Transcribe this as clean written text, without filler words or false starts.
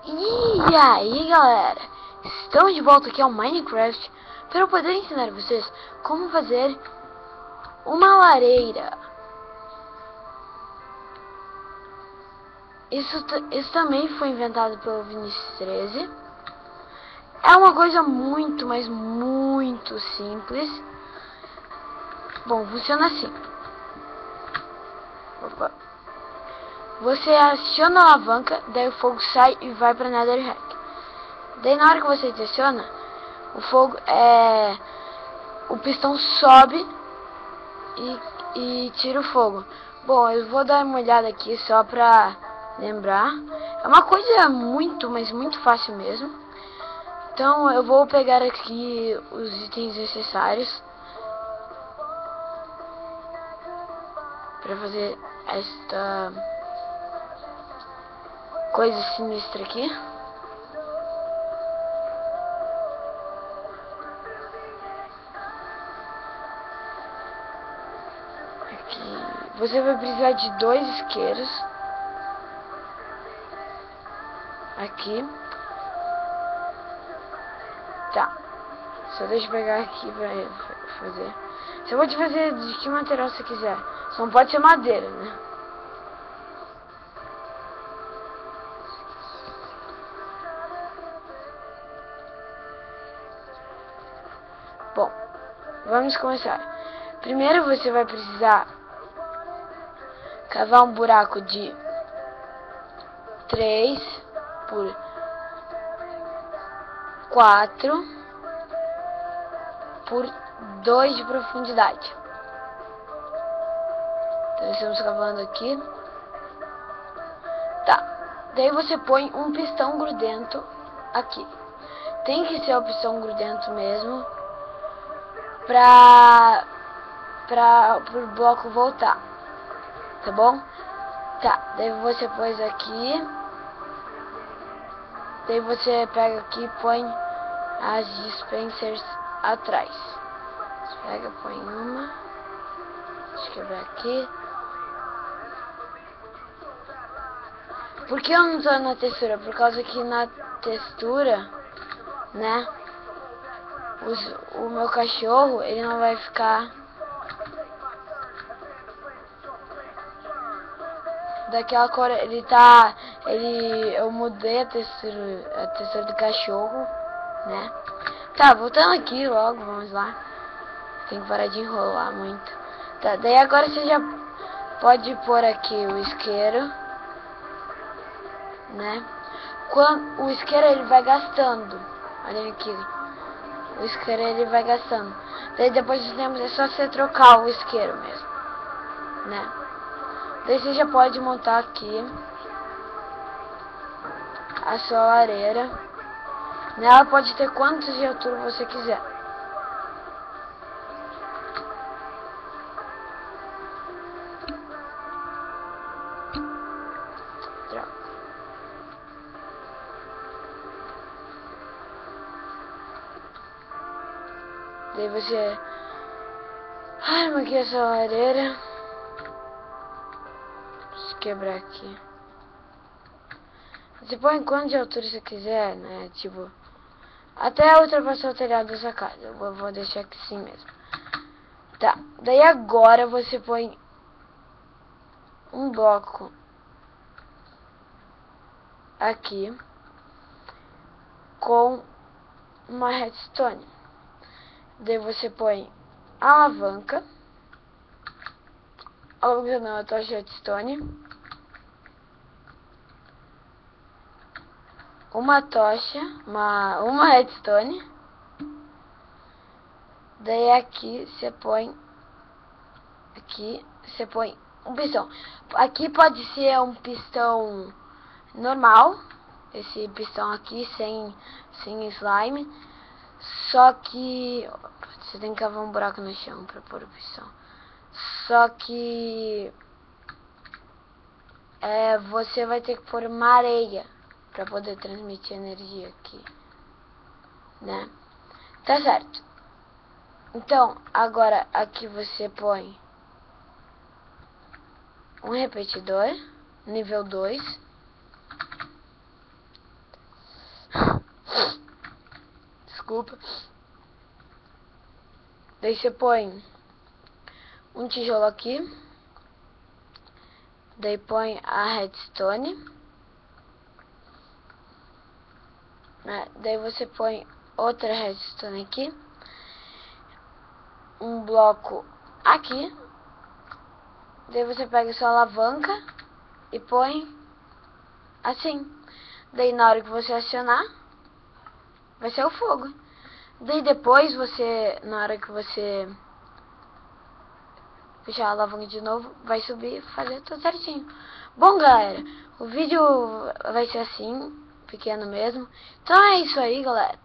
E aí galera, estamos de volta aqui ao Minecraft para eu poder ensinar vocês como fazer uma lareira. Isso também foi inventado pelo Vinicius 13. É uma coisa muito, mas muito simples. Bom, funciona assim. Opa. Você aciona a alavanca, daí o fogo sai e vai para Netherrack. Daí na hora que você aciona, o fogo o pistão sobe e tira o fogo. Bom, eu vou dar uma olhada aqui só pra lembrar. É uma coisa muito, mas muito fácil mesmo. Então eu vou pegar aqui os itens necessários para fazer esta coisa sinistra aqui. Aqui você vai precisar de 2 isqueiros. Aqui. Tá. Só deixa eu pegar aqui pra fazer. Você pode fazer de que material você quiser. Só não pode ser madeira, né? Bom, vamos começar. Primeiro você vai precisar cavar um buraco de 3 por 4 por 2 de profundidade. Então estamos cavando aqui. Tá. Daí você põe um pistão grudento aqui. Tem que ser o pistão grudento mesmo pro bloco voltar. Tá bom? Tá. Daí você pôs aqui. Daí você pega aqui e põe as dispensers atrás. Você pega, põe uma. Deixa eu quebrar aqui. Por que eu não tô na textura? Por causa que na textura, né, o meu cachorro, ele não vai ficar daquela cor. Eu mudei a textura do cachorro, né. Tá, voltando aqui logo, vamos lá. Tem que parar de enrolar muito. Tá, daí agora você já pode pôr aqui o isqueiro, né? Quando o isqueiro ele vai gastando. Olha aqui. O isqueiro ele vai gastando. Daí depois de tempo é só você trocar o isqueiro mesmo, né? Daí você já pode montar aqui a sua lareira. Nela pode ter quantos de altura você quiser. Daí você arma aqui essa lareira. Deixa eu quebrar aqui. Você põe quanto de altura você quiser, né? Tipo, até ultrapassar o telhado dessa casa. Eu vou deixar aqui assim mesmo. Tá. Daí agora você põe um bloco aqui com uma redstone. Daí você põe a alavanca. Alavanca não, a tocha redstone. Uma tocha, uma redstone. Daí aqui você põe um pistão. Aqui pode ser um pistão normal, esse pistão aqui sem slime. Só que você tem que cavar um buraco no chão para pôr o pistão. Só que você vai ter que pôr uma areia para poder transmitir energia aqui, né? Tá certo. Então, agora aqui você põe um repetidor, nível 2. Desculpa. Daí você põe um tijolo aqui. Daí põe a redstone. Daí você põe outra redstone aqui. Um bloco aqui. Daí você pega sua alavanca e põe assim. Daí na hora que você acionar, vai ser o fogo. Daí depois você, na hora que você puxar a alavanca de novo, vai subir e fazer tudo certinho. Bom, galera, o vídeo vai ser assim, pequeno mesmo. Então é isso aí, galera.